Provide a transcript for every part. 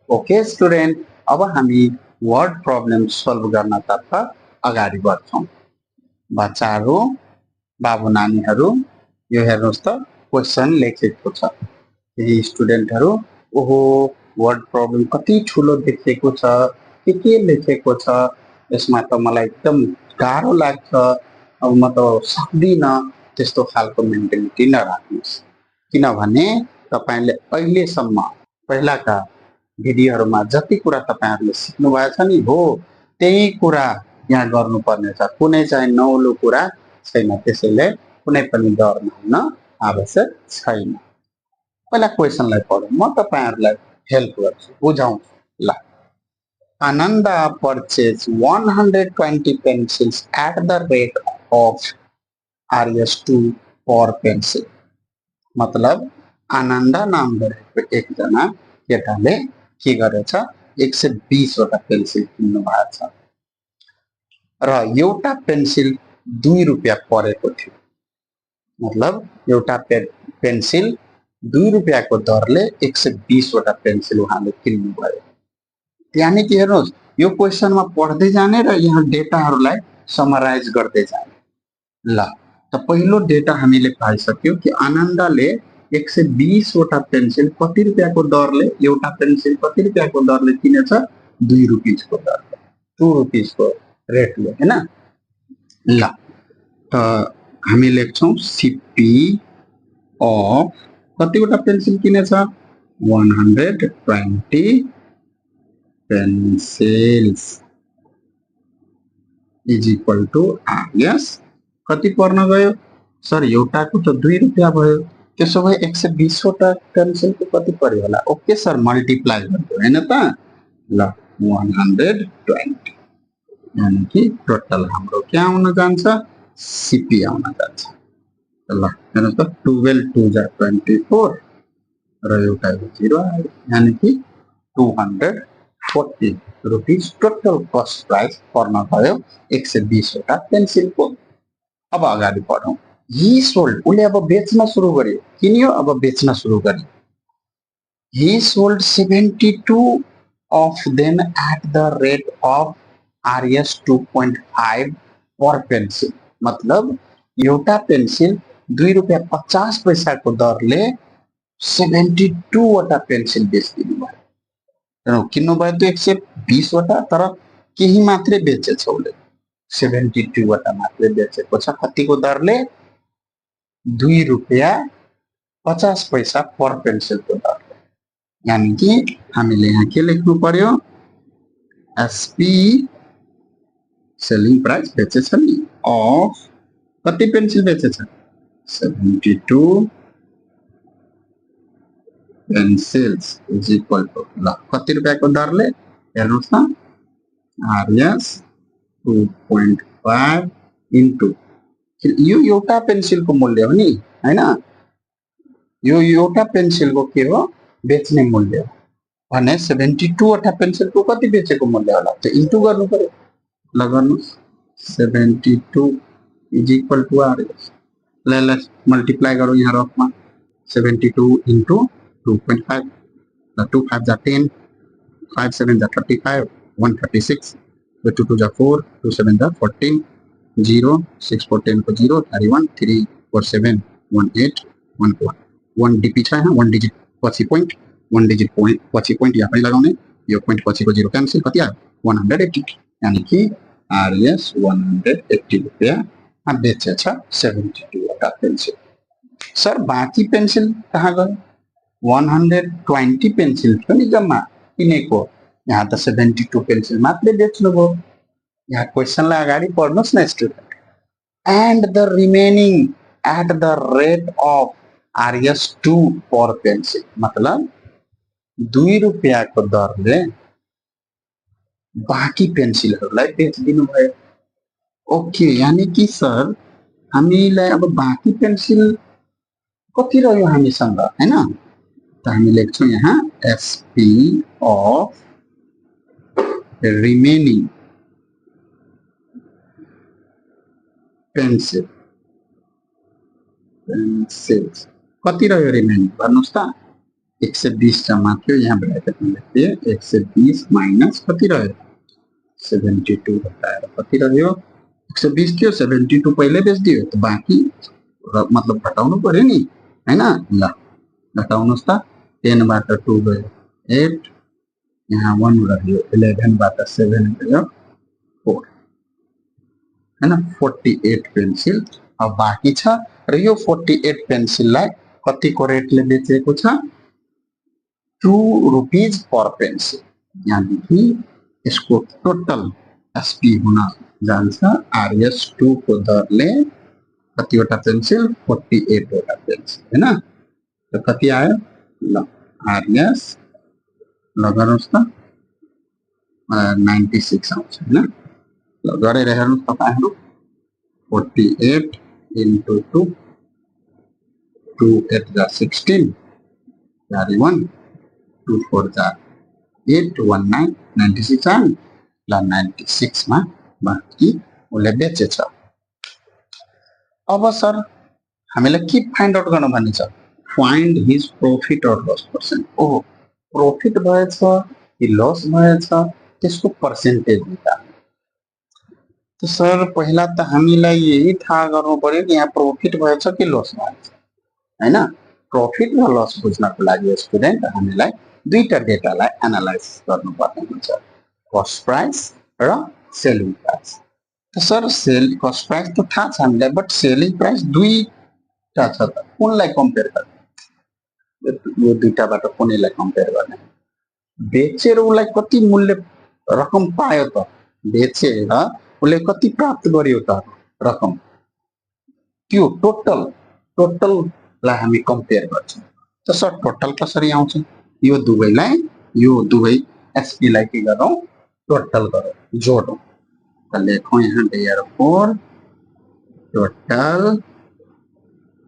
Okay student, अब हामी word problem solve गर्नतर्फ अगाडि बढ्छौँ। बच्चाहरू, बाबु नानीहरू, यो हेर्नुहोस् त क्वेसन लेखेको छ। केही स्टुडेन्टहरू ओहो वर्ड प्रब्लम कति ठुलो देखेको छ, के लेखेको छ, यसमा त मलाई एकदम गाह्रो लाग्छ, अब म त सक्दिनँ, त्यस्तो खालको मेन्टालिटी नराख्नुहोस्। किनभने तपाईँले अहिलेसम्म पहिलाका भिडियोहरूमा जति कुरा तपाईँहरूले सिक्नु भएको छ नि हो त्यही कुरा यहाँ गर्नुपर्ने छ, कुनै चाहिँ नौलो कुरा छैन। त्यसैले कुनै पनि डर मान्न आवश्यक छैन। पहिला क्वेसनलाई पढौँ, म तपाईँहरूलाई हेल्प गर्छु, बुझाउँछु ल। Ananda purchase 120 pencils at the rate of Rs2 per pencil. मतलब आनन्दा नाम गरेको एकजना केटाले के गरेछ, 120 वटा पेन्सिल किन्नु भएको छ र एउटा पेन्सिल 2 रुपियाँ परेको थियो। मतलब एउटा पेन्सिल 2 रुपियाँको दरले 120 वटा पेन्सिल उहाँले किन्नु भयो। यानी कि हेर्नुहोस्, यो क्वेसनमा पढ्दै जाने र यहाँ डेटाहरूलाई समराइज गर्दै जाने। ल त पहिलो डेटा हामीले पाइसक्यो कि आनन्दले 120 वटा पेन्सिल कति रुपियाँको दरले, एउटा पेन्सिल कति रुपियाँको दरले किनेछ, 2 रुपियाँको दरले, 2 रुपियाँको रेटले, हैन। ल त हामी लेख्छौँ सिपी अफ कतिवटा पेन्सिल किनेछ, 120 pencils is equal to RS कति पर्न गयो सर, एउटाको त 2 रुपियाँ भयो, त्यसो भए 120 वटा पेन्सिलको कति पर्यो होला। ओके सर, मल्टिप्लाई गर्नु हैन त। ल 120 यानी कि टोटल हाम्रो के आउन जान्छ, सिपी आउन जान्छ। ल हेर्नुहोस् त 12 2 जा 24 र एउटा 0 आयो, यानी कि 240 रुपिस टोटल कस्ट प्राइस पर्न गयो 120 वटा पेन्सिलको। अब अगाडि बढौँ। ही सोल्ड, उसले अब बेच्न सुरु गर्यो, किन्यो अब बेच्न सुरु गर्यो। ही sold 72 of them at the rate of Rs 2.5 per pencil. मतलब एउटा पेन्सिल 2 रुपियाँ 50 पैसाको दरले 72 वटा पेन्सिल बेचिदिनु भयो। किन्नु भयो त 120 वटा, तर केही मात्रै बेचेछ उसले, 72 वटा मात्रै बेचेको छ। कतिको दरले, 2 रुपियाँ 50 पैसा पर पेन्सिलको दरले। यानी कि हामीले यहाँ के लेख्नु पर्यो, एसपी सेलिङ प्राइस बेचेछ नि अफ कति पेन्सिल बेचेछ, 72 पेन्सिल्स इज इक्वल टु ल कति रुपियाँको दरले, हेर्नुहोस् न, आरएस 2.5 इन्टु यो एउटा पेन्सिलको मूल्य हो नि, हैन। यो एउटा पेन्सिलको के हो, बेच्ने मूल्य हो भने 72 वटा पेन्सिलको कति बेचेको मूल्य होला, त्यो इन्टु गर्नु पर्यो। ल गर्नुहोस्, 72 इज इक्वल टु आरएस। ल मल्टिप्लाई गरौँ यहाँ रफमा, 72 इन्टु 2.5, ल 2 5 जा 10, 5 7 जा 35, 136, 2 2 जा 4, 2 7 जा 14, 0 6 4 10 को 0, 31 3 4 7 1 8 1 1 1 डिपी छ यहाँ, 1 डिजिट पछि पोइन्ट, 1 डिजिट पोइन्ट पछि पोइन्ट यहाँ पनि लगाउने, यो पोइन्ट पछिको 0 क्यान्सल, कति आयो 180, यानी कि आरएस 180 रुपियाँ बेचेछ 72 वटा पेन्सिल। सर बाँकी पेन्सिल कहाँ गयो, 120 पेन्सिल थियो नि जम्मा किनेको, यहाँ त 72 पेन्सिल मात्रै बेच्नुभयो। यहाँ क्वेसनलाई अगाडि पढ्नुहोस् न student. And the remaining at the rate of Rs2 per pencil. मतलब 2 रुपियाँको दरले बाँकी पेन्सिलहरूलाई बेचिदिनु भयो। ओके, यानी कि सर हामीलाई अब बाँकी पेन्सिल कति रह्यो हामीसँग, हैन। त हामी लेख्छौँ यहाँ SP of remaining pencil, pencils कति रह्यो रिमेनिङ भन्नुहोस् त, 120 जमा थियो यहाँ ब्रैकेट में लेखिए 120 माइनस कति रह्यो 72 घटाएर कति रह्यो 120 थियो 72 पहिले बेच्दियो त बाँकी मतलब घटाउनु पर्यो नि हैन ल घटाउनुस् त 10 बाट 2 गयो 8 यहाँ 1 रह्यो 11 बाट 7 गयो 4 हैन 48 पेन्सिल अब बाँकी छ र यो 48 पेन्सिललाई कतिको रेटले बेचेको छ 2 रुपीज पर पेन्सिल यहाँदेखि यसको टोटल एसपी हुन जान्छ RS2 को दरले कतिवटा पेन्सिल 48 वटा पेन्सिल हैन त कति आयो ल RS ल गर्नुस् त 96 आउँछ हैन ल गरेर हेर्नुस् तपाईहरु 48 into 2 2 8 जा 16 carry 1 2 4 जा 8 19 96 आयो ल 96 मा बाँकी उसले बेचेछ अब सर हामीलाई के फाइन्ड आउट गर्न भनिन्छ फाइन्ड हिज प्रॉफिट और लॉस पर्सेंट ओ प्रॉफिट भएछ कि लॉस भएछ त्यसको पर्सेन्टेज निकाल्नु तो सर पहिला त हामीलाई यही थाहा गर्नु पर्यो कि यहाँ प्रॉफिट भएछ कि लॉस भएछ हैन प्रॉफिट र लॉस बुझ्नको लागि स्टुडेन्ट हामीलाई दुईटा डेटालाई एनालाइज गर्नुपर्ने हुन्छ कस्ट प्राइस र सेलिङ प्राइस त सर सेल कस्ट प्राइस त थाहा छ हामीलाई बट सेलिङ प्राइस दुईटा छ त कुनलाई कम्पेयर गर्ने यो दुईटाबाट कुनैलाई कम्पेयर गर्ने बेचेर उसलाई कति मूल्य रकम पायो त बेचेर उसले कति प्राप्त गर्यो त रकम त्यो टोटललाई हामी कम्पेयर गर्छौं त सर टोटल कसरी आउँछ यो दुवै एसपी लाई के गरौँ टोटल गरौँ जोडौँ त लेखौँ यहाँ therefore total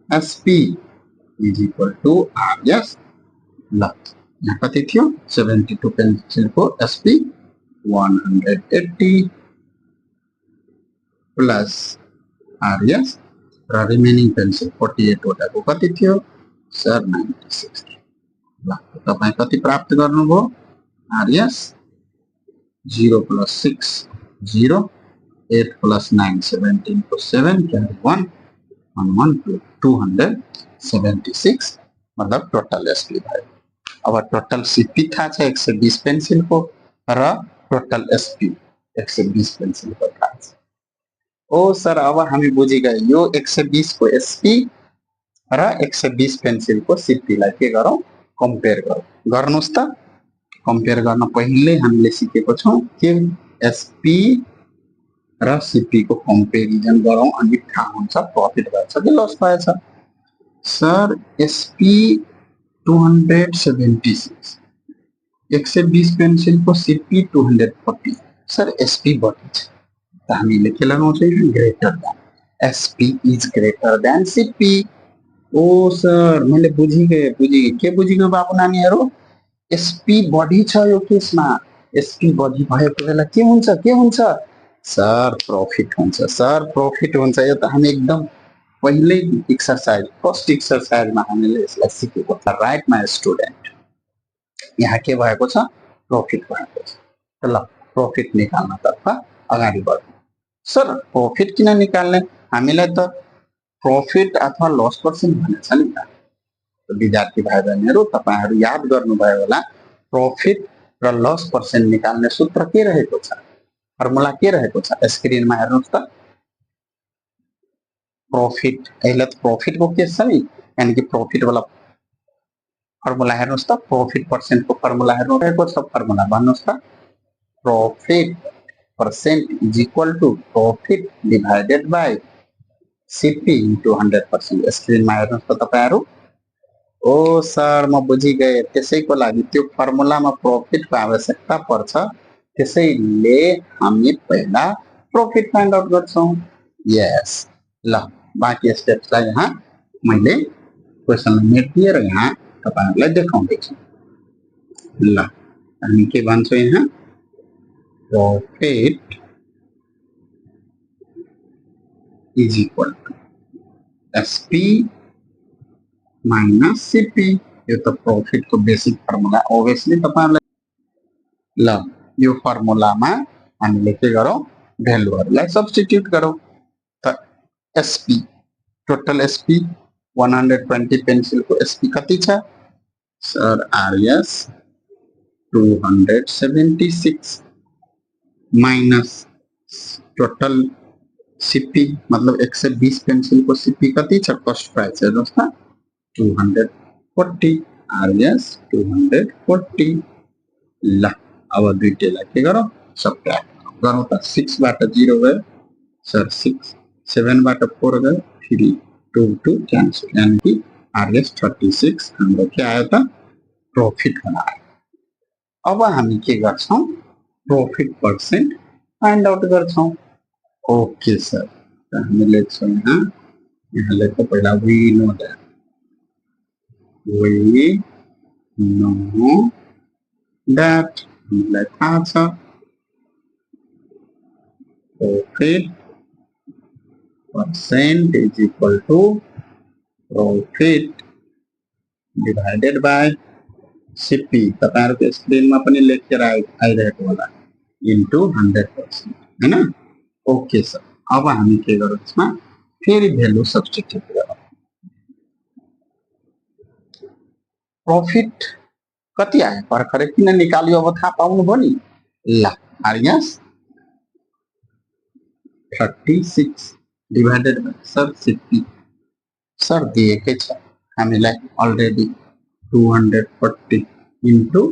SP is equal to RS ल यहाँ कति थियो 72 पेन्सिलको SP 180 प्लस RS र रिमेनिङ पेन्सिल 48 वटाको कति थियो सर 96 ल तपाई कति प्राप्त गर्नुभयो RS 0 plus 6 0 8 plus 9 17 को 7 carry 1 on 1 to 276 मतलब टोटल एसपी भयो अब टोटल सीपी थाहा छ 120 पेन्सिल को र टोटल एसपी 120 पेन्सिल को थाहा छ ओ सर अब हामी बुझि गए यो 120 को एसपी र 120 पेन्सिल को सीपी लाई के गरौँ कम्पेयर गर्नुस् त कम्पेयर गर्न पहिले हामीले सिकेको छौं के एसपी र सीपी को कम्पेरिजन गरौँ अनि थाहा हुन्छ प्रॉफिट भएछ कि लस भएछ सर एसपी 276 120 पेन्सिल को सीपी 240 सर एसपी बढी छ त हामीले के लगाउँछौं greater than SP is greater than CP ओ सर मैले बुझि गए के बुझि गयो बाबु नानीहरु एसपी बढी छ यो केसमा एसपी बढी भएको बेला के हुन्छ सर प्रॉफिट हुन्छ यो त हामी एकदम पहिले एक्सरसाइज फर्स्ट एक्सरसाइज मा हामीले यसलाई सिकेको छ राइट माय स्टुडेन्ट यहाँ के भएको छ प्रॉफिट भएको छ ल प्रॉफिट निकाल्न तर्फ अगाडि बढ्नु सर प्रॉफिट किन निकाल्ने हामीलाई त प्रॉफिट अथवा लस पर्सेन्ट भनेछ नि त विद्यार्थी भाइ बहिनीहरु तपाईहरु याद गर्नुभयो होला प्रॉफिट र लस पर्सेन्ट निकाल्ने सूत्र के रहेको छ फर्मुला के रहेको छ स्क्रिनमा हेर्नुस् त प्रॉफिट अहिले त प्रॉफिट को केस छ नि यानी कि प्रॉफिट वाला फर्मुला हेर्नुस् त प्रॉफिट पर्सेन्ट को फर्मुला हेर्नु रहेको छ फर्मुला भन्नुस् त profit percent is equal to profit divided by CP into 100%. Screen मा हेर्नुस् त तपाईहरु ओ सर म बुझि गए त्यसैको लागि त्यो फर्मुलामा प्रॉफिट को आवश्यकता पर्छ त्यसैले हामी पहिला प्रॉफिट फाइन्ड आउट गर्छौं यस ल बाकी स्टेप्सलाई यहाँ मैले क्वेशनलाई मेट दिएर यहाँ तपाईहरुलाई देखाउँदै छु ल हामी के भन्छौं यहाँ profit is equal to SP minus CP यो त प्रॉफिट को बेसिक फर्मुला ओभियसली तपाईहरुलाई ल यो फर्मुलामा हामीले के गरौँ भ्यालुहरुलाई सब्स्टिट्युट गरौँ त एसपी टोटल एसपी 120 पेन्सिल को एसपी कति छ sir RS 276 minus total CP मतलब 120 पेन्सिल को सीपी कति छ कस्ट प्राइस हेर्नुस् त 240 आरएस 240 ल अब दुईटैलाई के गरौँ सबट्र्याक्ट गरौँ त 6 बाट 0 गयो सर 6 7 बाट 4 गयो 3 2 2 क्यान्सल यानी कि आरएस 36 हाम्रो के आयो त प्रॉफिट बनायो अब हामी के गर्छौं प्रॉफिट पर्सेंट फाइन्ड आउट गर्छौं ओके सर हामी लेख्छौं यहाँ लेख्छौं पहिला वी नो दैट हामीलाई थाहा छ profit percent is equal to profit divided by CP तपाईहरुको स्क्रिनमा पनि लेखेर आइरहेको होला इन्टु 100% हैन ओके सर अब हामी के गरौँ यसमा फेरि भ्यालु सब्स्टिट्युट गरौँ प्रॉफिट कति आयो भर्खरै किन निकाल्यो अब थाहा पाउनु भयो नि ल RS 36 divided by sir CP sir दिएकै छ हामीलाई अलरेडी 240 इन्टु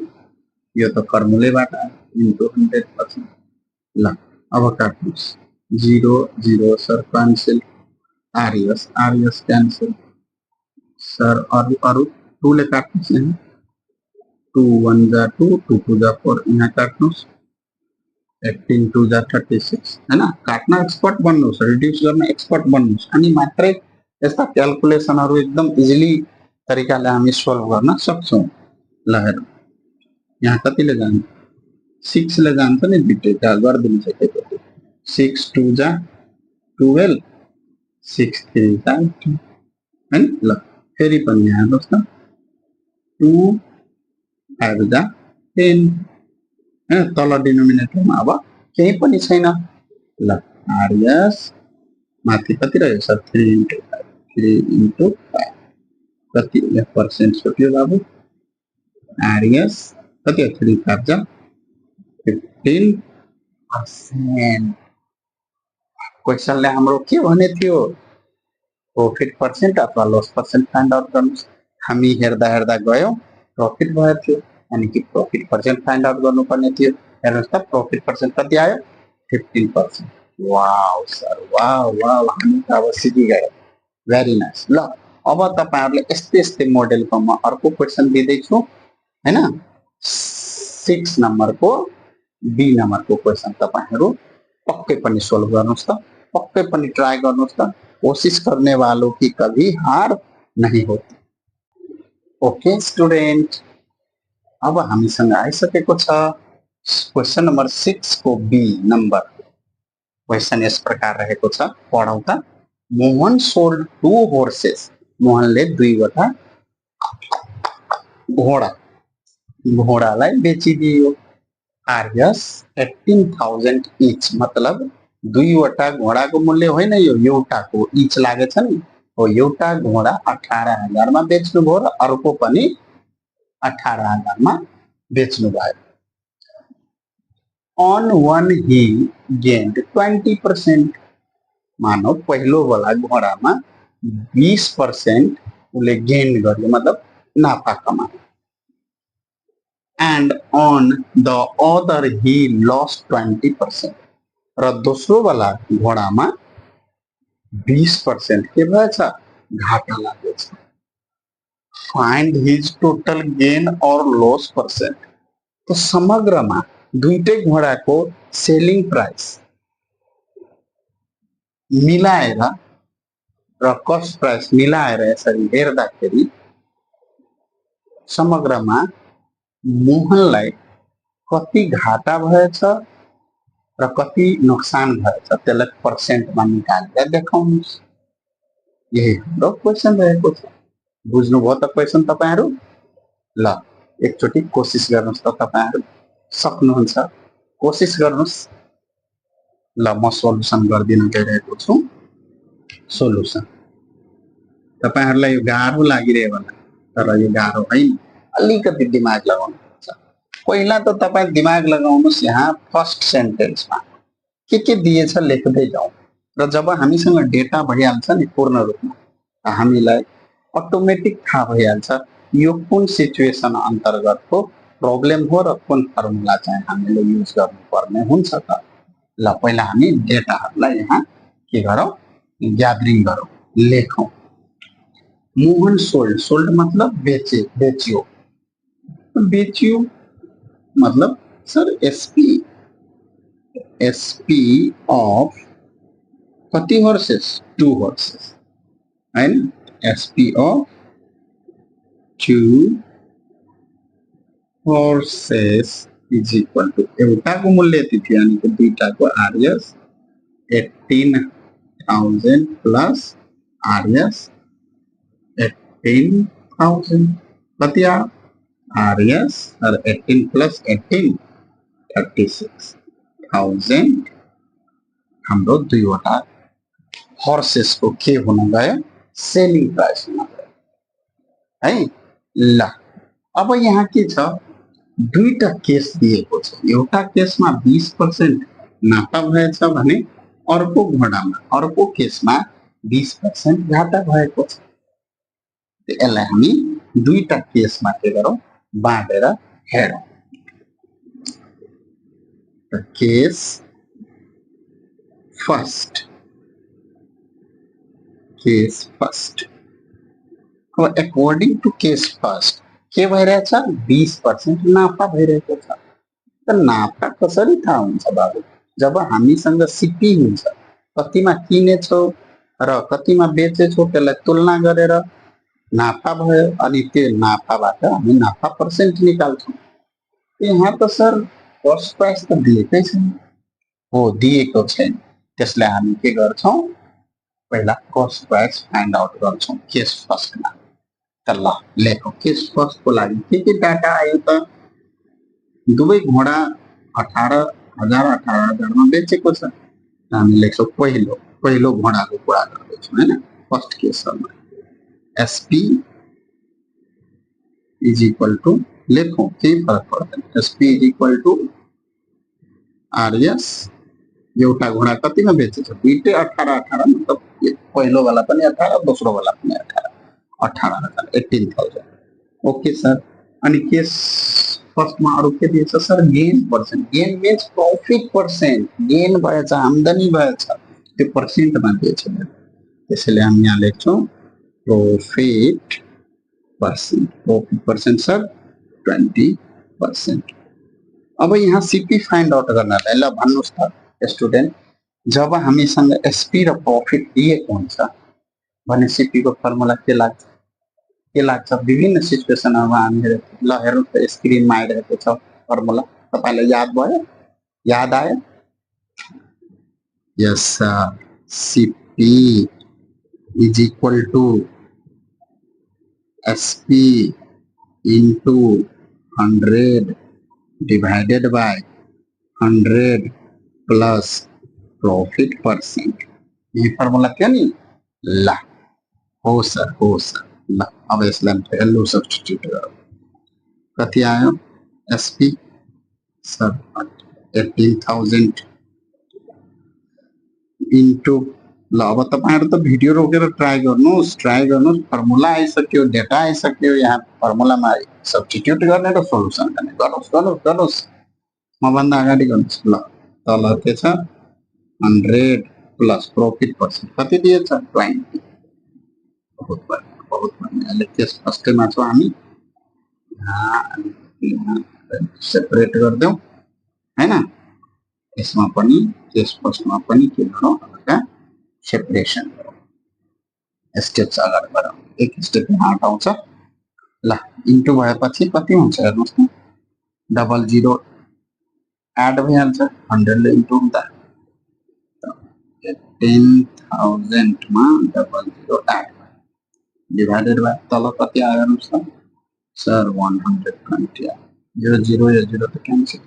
यो त फर्मुलेबाट इन्टु 100% ल अब काट्नुस् 0 0 sir cancel RS RS cancel sir अरु 2 ले काट्नुस् यहाँ 2 1 जा 2 2 2 जा 4 यहाँ काट्नुस् 18 2 जा 36 हैन काट्न एक्सपर्ट बन्नुस् रिड्युस गर्न एक्सपर्ट बन्नुस् अनि मात्रै यस्ता क्याल्कुलेसनहरु एकदम इजिली तरिकाले हामी सल्भ गर्न सक्छौं ल हेरौँ यहाँ कतिले जान्छ 6 ले जान्छ नि दुईटै गर्दिन्छ के 6 2 जा 12 6 3 जा 2 हैन ल फेरि पनि यहाँ हेर्नुस् त 2 5 जा 10 तल डिनोमिनेटरमा अब केही पनि छैन ल आरएस माथि कति रह्यो सर 3 इन्टु 5 कति पर्सेन्ट छुट्यो बाबु आरएस कति 3 5 जा 15% क्वेशनले हाम्रो के भने थियो प्रॉफिट पर्सेन्ट अथवा लस पर्सेन्ट फाइन्ड आउट गर्नुस् हामी हेर्दा हेर्दा गयौं प्रॉफिट भयो थियो यानी कि प्रॉफिट पर्सेंट फाइंड आउट गर्नुपर्ने थियो हेर्नुस् त प्रॉफिट पर्सेंट कति आयो 15% वाओ सर वाओ वाओ हामी त अब सिकिगयो भेरी नाइस ल अब तपाईहरुले यस्तै मोडेलको म अर्को क्वेशन दिदै छु हैन 6 नम्बरको बी नम्बरको क्वेशन तपाईहरु पक्कै पनि सोल्भ गर्नुस् त पक्कै पनि ट्राई गर्नुस् त कोशिश करने वालों की कभी हार नहीं होती ओके स्टूडेंट अब हामीसँग आइसकेको छ क्वेशन नंबर 6 को बी नंबर क्वेशन इस प्रकार रहेको छ पढौं त मोहन सोल्ड 2 horses मोहनले दुईवटा घोडालाई बेचिदियो आरएस 18,000 इच मतलब दुईवटा घोडाको मूल्य होइन यो एउटाको इच लागेछ नि हो एउटा घोडा 18,000 मा बेच्नु भयो र अर्को पनि 18,000 मा बेच्नु भयो on one he gained 20% मानव पहिलो वाला घोडामा 20% उले गेन गर्यो मतलब नाफा कमायो and on the other he lost 20% र दोस्रो वाला घोडामा 20% के भएछ घाटा लागेछ find his total gain or loss percent तो समग्रमा दुईटै घोडाको सेलिङ प्राइस मिलाएर र कस्ट प्राइस मिलाएर यसरी हेर्दाखेरि समग्रमा मोहनलाई कति घाटा भएछ र कति नोक्सान भएछ त्यसलाई पर्सेन्टमा निकालेर देखाउनुस् यही हाम्रो क्वेशन रहेको छ बुझ्नुभयो त क्वेशन तपाईहरु ल एकचोटि कोसिस गर्नुस् त तपाईहरु सक्नुहुन्छ कोसिस गर्नुस् ल म सोलुसन गर्दिन गइरहेको छु सोलुसन तपाईहरुलाई यो गाह्रो लागिरहेको होला तर यो गाह्रो हैन अलिकति दिमाग लगाउनुपर्छ पहिला त तपाई दिमाग लगाउनुस् यहाँ फर्स्ट सेन्टेन्समा के दिएछ लेख्दै जाऊ र जब हामीसँग डेटा भइहाल्छ नि पूर्ण रूपमा हामीलाई अटोमेटिक थाहा भइहाल्छ यो कुन सिचुएसन अन्तर्गतको प्रब्लम हो र कुन फर्मुला चाहिँ हामीले युज गर्नुपर्ने हुन्छ त ल पहिला हामी डेटाहरुलाई यहाँ के गरौँ ग्यादरिङ गरौँ लेखौँ मोहन सोल्ड सोल्ड मतलब बेच्यो बेच्यो मतलब सर एसपी of कति horses 2 horses and SP of 2 horses is equal to एउटा को मूल्य यति थियो यानी कि दुईटा को RS 18,000 plus RS 18,000 कति RS और 18 plus 18 36,000 हाम्रो दुईवटा हर्सेस को के हुन गयो सेलिङ प्राइस हुन गयो है ल अब यहाँ के छ दुईटा केस दिएको छ एउटा केसमा 20% नाफा भएछ भने अर्को घोडामा अर्को केसमा 20% घाटा भएको छ यसलाई हामी दुईटा केसमा के गरौँ बाँडेर हेरौँ केस फर्स्ट अब अकॉर्डिंग टू केस फर्स्ट के भइरहेछ 20% नाफा भइरहेको छ त नाफा कसरी थाहा हुन्छ बाबु जब हामीसँग सिपी हुन्छ कतिमा किनेछौ र कतिमा बेचेछौ त्यसलाई तुलना गरेर नाफा भयो अनि त्यो नाफाबाट हामी नाफा पर्सेन्ट निकाल्छौं यहाँ त सर कस्ट प्राइस त दिएकै छैन हो दिएको छैन त्यसलाई हामी के गर्छौं पहिला कस्ट प्राइस फाइन्ड आउट गर्छौं केस फर्स्टमा त ल लेखौं केस फर्स्ट को लागि के डाटा आयो त दुवै घोडा 18,000 मा बेचेको छ हामी लेख्छौं पहिलो घोडाको कुरा गर्दैछौं हैन फर्स्ट केसमा SP is equal to लेखौं के फरक पर्दैन SP is equal to RS एउटा घोडा कतिमा बेचेछ दुईटै 18 मतलब पहिलो वाला पनि 18 दोस्रो वाला पनि 18,000 18,000 ओके सर अनि केस फर्स्ट मा अरु के दिएछ sir gain means profit percent gain भएछ आम्दानी भएछ त्यो पर्सेन्ट मा दिएछ त्यसैले हामी यहाँ लेख्छौं प्रॉफिट परसेंट सर 20%। अब यहाँ सीपी फाइन्ड आउट गर्नलाई ल भन्नुस् त स्टुडेन्ट जब हामीसँग एसपी र प्रॉफिट दिएको हुन्छ भने सीपी को फर्मुला के लाग्छ विभिन्न सिचुएसनहरुमा हामी ल हेर्नु त स्क्रिनमा आइरहेको छ फर्मुला तपाईलाई याद आयो yes sir CP is equal to SP into 100 divided by 100 plus profit percent ये फॉर्मूला क्या नहीं ला हो सर ला अब इसलिए हम वैल्यू सब्स्टिट्यूट करो कति आयो एसपी सर 18,000 into ल अब तपाईहरु त भिडियो रोकेर ट्राई गर्नुस् फर्मुला आइसक्यो डेटा आइसक्यो यहाँ फर्मुलामा सब्स्टिट्युट गर्ने र सोलुसन गर्ने गर्नुस् म भन्दा अगाडि गर्नुस् ल तल के छ 100 प्लस प्रॉफिट पर्सेन्ट कति दिएछ 20 बहुत बढ़िया अहिले केस फर्स्टमा छ हामी यहाँ सेपरेट गर्दियौ हैन यसमा पनि केस फर्स्टमा पनि के गरौँ अलगा सेपरेसन स्टेप्स अगाडि बढाउँ एक स्टेप यहाँ हटाउँछ ल इन्टु भएपछि कति हुन्छ हेर्नुस् त डबल जीरो एड भइहाल्छ 100 ले इन्टु हुँदा 10,000 मा double zero add divided by तल कति आयो हेर्नुस् त सर 120 0 0 या 0 तो क्यान्सल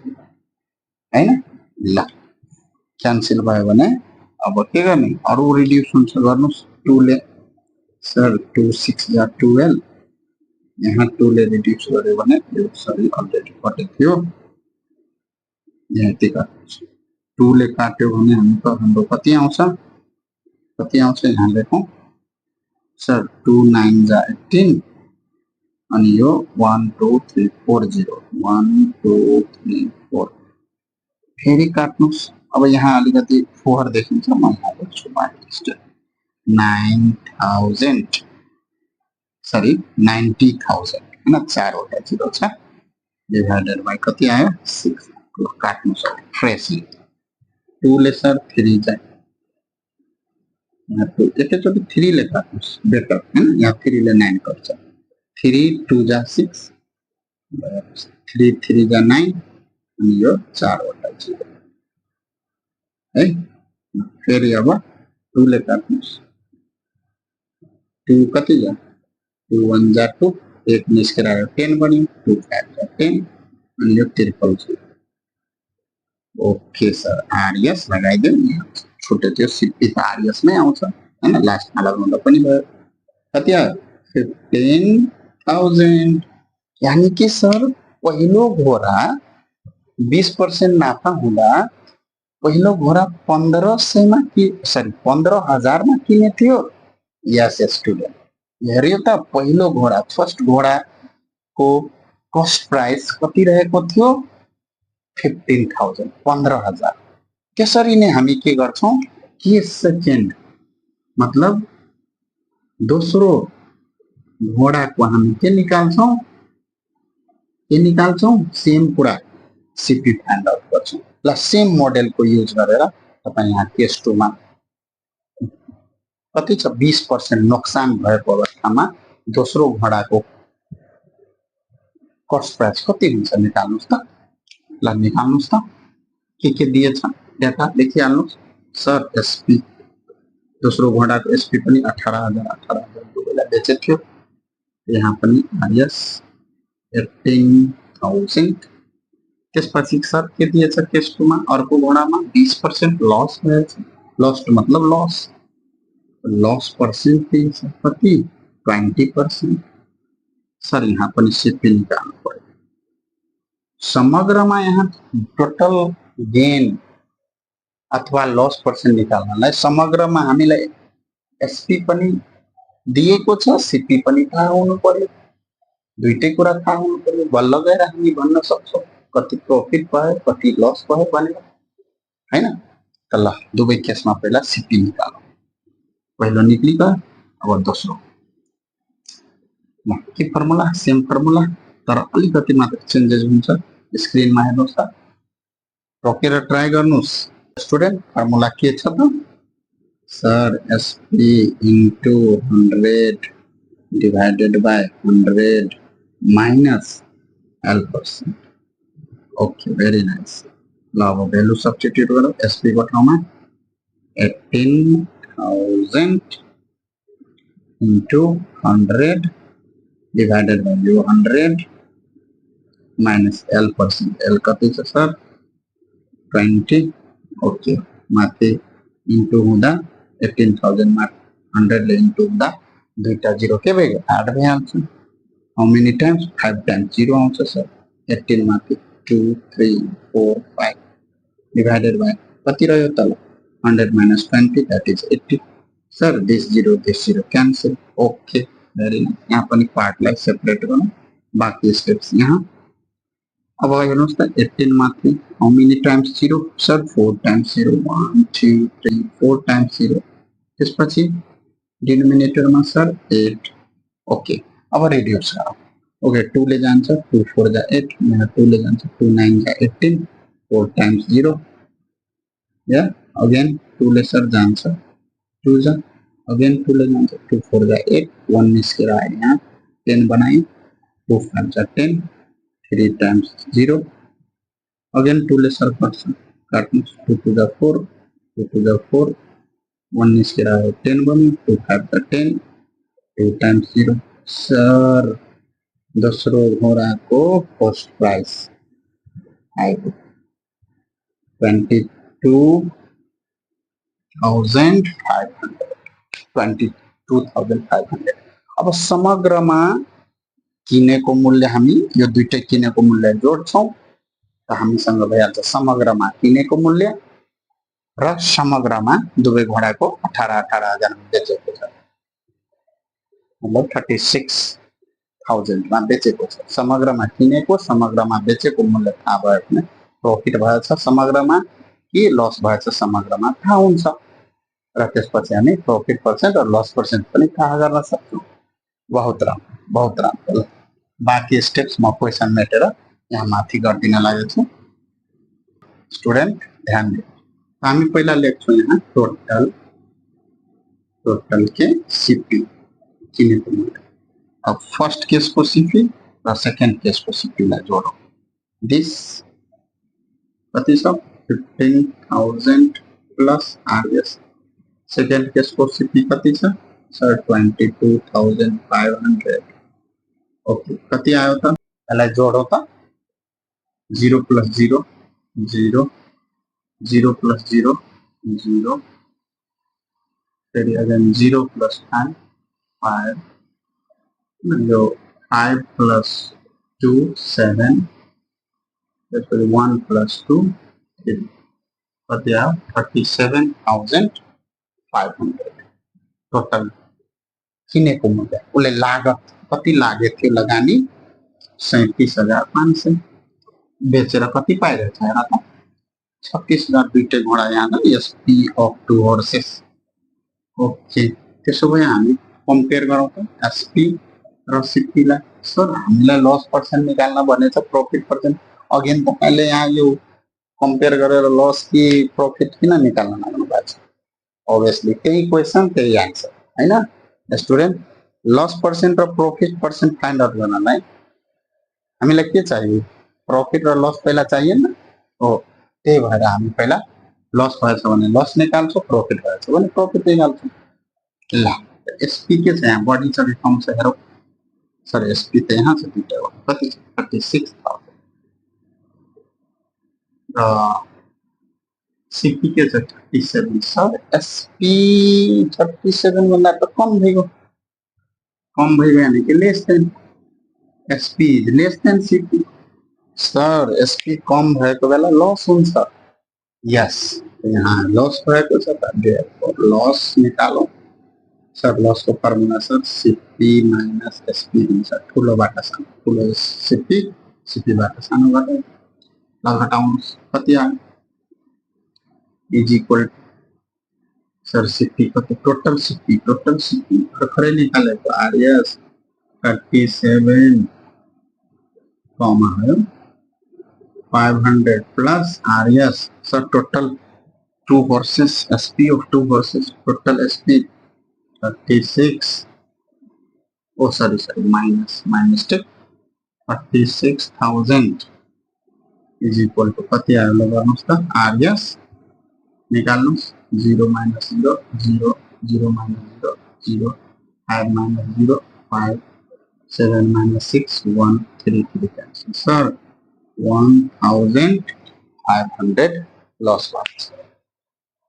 हैन ल क्यान्सल भयो भने अब के गर्ने अरु रिड्युस हुन्छ गर्नुस् 2 ले सर 2 6 या 12 यहाँ 2 ले रिड्युस गर्यो भने यो सरी अलरेडी कटेको थियो यहाँ यति काट्नुस् 2 ले काट्यो भने हाम्रो कति आउँछ यहाँ लेखौं सर 2 9 जा 18 अनि यो 1 2 3 4 0 1 2 3 4 फेरि काट्नुस् अब यहाँ अलिकति फोहर देखिन्छ म यहाँ लेख्छु माइनस 9000 सरी 90000 हैन 4 वटा जिरो छ डिवाइडेड बाइ कति आयो 6 ल काट्नुस् फ्रेशली 2 ले सर 3 जा यहाँ तो एकैचोटि 3 ले काट्नुस् बेटर हैन यहाँ 3 ले 9 कट्छ 3 2 जा 6 3 3 जा 9 अनि यो 4 वटा जिरो है फेरि अब 2 ले काट्नुस् 2 कति जा 2 1 जा 2 एक निस्केर 10 बन्यो 2 5 जा 10 अनि यो ट्रिपल छ ओके सर आरएस लगाइदिउँ यहाँ छुटे त्यो सिपी त आरएस मै आउँछ हैन लास्टमा लगाउँदा पनि भयो कति आयो 15000 यानी कि सर पहिलो घोडा 20% नाफा हुँदा पहिलो घोडा 1500 मा कि सरी 15000 मा किने थियो यस स्टुडेन्ट हेर्यो त पहिलो घोडा फर्स्ट घोडा को कस्ट प्राइस कति रहेको थियो 15000 15000 त्यसरी नै हामी के गर्छौं के सेकेन्ड मतलब दोस्रो घोडा को हामी के निकाल्छौं सेम कुरा सीपी फाइन्ड आउट गर्छौं ल सेम मोडल को युज गरेर तपाई यहाँ केस 2 मा कति छ 20% नोक्सान भएको अवस्थामा दोस्रो घोडा को कस्ट प्राइस कति हुन्छ निकाल्नुस् त ल निकाल्नुस् त के दिएछ डेटा लेखिहाल्नुस् सर एसपी दोस्रो घोडा को एसपी पनि 18000 दुवैलाई बेचे थियो यहाँ पनि आरएस 18000 त्यसपछि सर के दिएछ केस 2 मा अर्को घोडामा 20% लस भएछ लस मतलब लस पर्सेन्टेज कति 20% सर यहाँ पनि सीपी निकाल्नु पर्यो समग्रमा यहाँ टोटल गेन अथवा लस पर्सेन्ट निकाल्नलाई समग्रमा हामीलाई एसपी पनि दिएको छ सीपी पनि थाहा हुनु पर्यो दुईटै कुरा थाहा हुनु पर्यो बल्ल गएर हामी भन्न सक्छौं कति प्रॉफिट भयो कति लस भयो भनेर हैन त ल दुवै केसमा पहिला सीपी निकालौं पहिलो निक्लियो अब दोस्रो ल के फर्मुला सेम फर्मुला तर अलिकति मात्र चेन्जेस हुन्छ स्क्रिनमा हेर्नुस् त रोकेर ट्राई गर्नुस् स्टुडेन्ट फर्मुला के छ त sir SP into 100 divided by 100 minus L%. Okay very nice ल अब भ्यालु सब्स्टिट्युट गरौँ एसपी को ठाउँमा 18000 into 100 divided by 100 minus L%. L कति छ सर 20 ओके माथि इन्टु हुँदा 18000 मा 100 ले इन्टु हुँदा दुईटा जिरो के भयो 8 भइहाल्छ हाउ मेनी टाइम्स 5 टाइम्स 0 आउँछ सर 18 माथि 2 3 4 5 डिवाइडेड बाइ कति रह्यो त 100 minus 20 that is 80 sir this 0 cancel okay very nice यहाँ पनि पार्टलाई सेपरेट गरौँ बाकी स्टेप्स यहाँ अब हेर्नुस् त 18 माथि how many times 0 sir 4 times 0 1 2 3 4 times 0 त्यसपछि डिनोमिनेटरमा सर 8 ओके अब रिड्युस गरौँ ओके 2 ले जान्छ 2 4 जा 8 यहाँ 2 ले जान्छ 2 9 जा 18 4 टाइम्स 0 या अगेन 2 ले सर जान्छ 2 जा अगेन 2 ले जान्छ 2 4 जा 8 1 निस्केर आयो यहाँ 10 बनाए 2 5 जा 10 3 टाइम्स 0 अगेन 2 ले सर काट्नुस् 2 2 जा 4 2 2 जा 4 1 निस्केर आयो 10 बन्यो 2 5 जा 10 2 टाइम्स 0 सर दोस्रो घोडाको फर्स्ट प्राइस आएको 22,500 अब समग्रमा किनेको मूल्य हामी यो दुईटै किनेको मूल्य जोड्छौं त हामीसँग भइहाल्छ समग्रमा किनेको मूल्य र समग्रमा दुवै घोडाको 18,000 बेचेको छ मतलब 36,000 मा बेचेको छ समग्रमा किनेको समग्रमा बेचेको मूल्य थाहा भयो भने प्रॉफिट भएछ समग्रमा कि लस भएछ समग्रमा थाहा हुन्छ र त्यसपछि हामी प्रॉफिट पर्सेन्ट र लस पर्सेन्ट पनि थाहा गर्न सक्छौं बहुत राम्रो बाकी स्टेप्स म क्वेशन मेटेर यहाँ माथि गर्दिन लागेको छु स्टुडेन्ट ध्यान दिनु हामी पहिला लेख्छौं यहाँ टोटल के सीपी किनेको मूल्य अब फर्स्ट केस को सीपी र सेकेन्ड केस को सीपी लाई जोडौं दिस कति छ 15,000 प्लस आरएस सेकेन्ड केस को सीपी कति छ सर 22,500 ओके कति आयो त यसलाई जोडौं त 0 plus 0 0 0 plus 0 0 फेरि अगेन 0 plus 5 5 यो 5 plus 2 7 त्यसपछि 1 plus 2 3 कति आयो 37,500 टोटल किनेको मूल्य उसले लागत कति लागेको थियो लगानी 37,500 बेचेर कति पाइरहेछ हेर त 36,000 दुईटै घोडा यहाँ एसपी अफ 2 horses ओके त्यसो भए हामी कम्पेयर गरौँ त एसपी र सीपी लाई सर हामीलाई लस पर्सेन्ट निकाल्न भनेछ प्रॉफिट पर्सेन्ट अगेन तपाईले यहाँ यो कम्पेयर गरेर लस कि प्रॉफिट किन निकाल्न लाग्नु भएको छ obviously त्यही क्वेशन त्यही आन्सर हैन स्टुडेन्ट लस पर्सेन्ट र प्रॉफिट पर्सेन्ट फाइन्ड आउट गर्नलाई हामीलाई के चाहियो प्रॉफिट र लस पहिला चाहिएन हो त्यही भएर हामी पहिला लस भएछ भने लस निकाल्छौं प्रॉफिट भएछ भने प्रॉफिट निकाल्छौं ल एसपी के छ यहाँ बढी छ कि कम छ हेरौं सर एसपी त यहाँ छ दुईटा हो कति छ 36,000 र सीपी के छ 37 सर एसपी 37 भन्दा त कम भइगयो भने के less than SP is less than CP sir SP कम भएको बेला लस हुन्छ यस यहाँ लस भएको छ त लस निकालौं सर लस को formula sir CP minus SP हुन्छ ठुलोबाट सानो ठुलो सीपी सीपी बाट सानो गर्दै ल घटाउनुस् कति आयो इज इक्वल सर सीपी कति टोटल सीपी भर्खरै निकालेको आरएस 37 कमा आयो 500 plus RS sir total 2 horses SP of 2 horses total SP 36 oh sorry minus 36,000 is equal to कति आयो ल गर्नुस् त RS निकाल्नुस् 0 minus 0 0 0 minus 0 0 5 minus 0 5 7 minus 6 1 3 3 cancel sir 1,500 loss भएको छ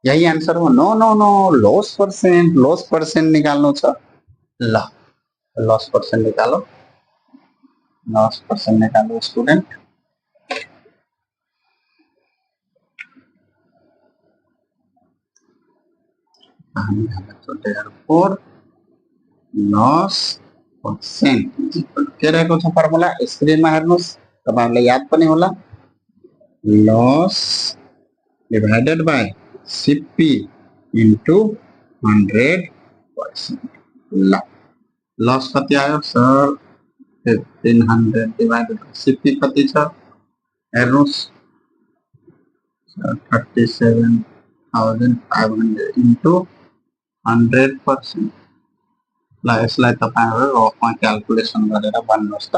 यही आन्सर हो no no no loss percent निकाल्नु छ ल लॉस पर्सेन्ट निकालो स्टुडेन्ट हामी हाल्छौं therefore लॉस पर्सेन्ट के रहेको छ फर्मुला स्क्रिनमा हेर्नुस् तपाईहरुलाई याद पनि होला loss divided by CP into 100%. Loss कति आयो सर 1500 divided by CP कति छ हेर्नुस् 37,500 into 100%. ल यसलाई तपाईहरु रफमा क्याल्कुलेसन गरेर भन्नुस् त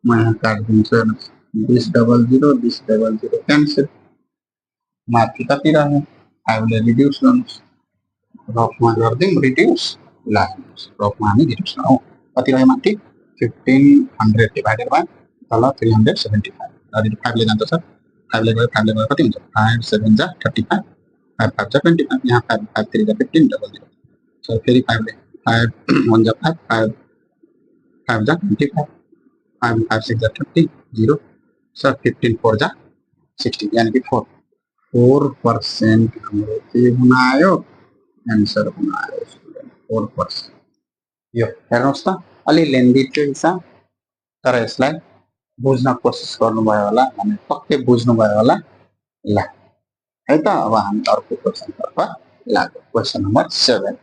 म यहाँ काट्दिन्छु हेर्नुस् this 00 cancel माथि कति रह्यो 5 ले रिड्युस गर्नुस् रफमा गर्दिम रिड्युस ल रफमा हामी रिड्युस गरौँ कति रह्यो माथि 1500 डिवाइडेड बाय तल 375 अलरेडी 5 ले जान्छ सर 5 ले गयो कति हुन्छ 5 7 जा 35 5 5 जा 25 यहाँ 5 5 3 जा 15 डबल 0 सर फेरि 5 ले 5 1 जा 5 5 5 जा 25 5 5 6 जा 30 0 सर 15 4 जा 60 यानी कि 4% हाम्रो के हुन आयो एन्सर हुन आयो 4%। यो हेर्नुहोस् त अलि लेन्दी थियो हिसाब तर यसलाई बुझ्न कोसिस गर्नुभयो होला भने पक्कै बुझ्नुभयो होला ल है त अब हामी अर्को क्वेसनतर्फ लागौँ क्वेसन नम्बर 7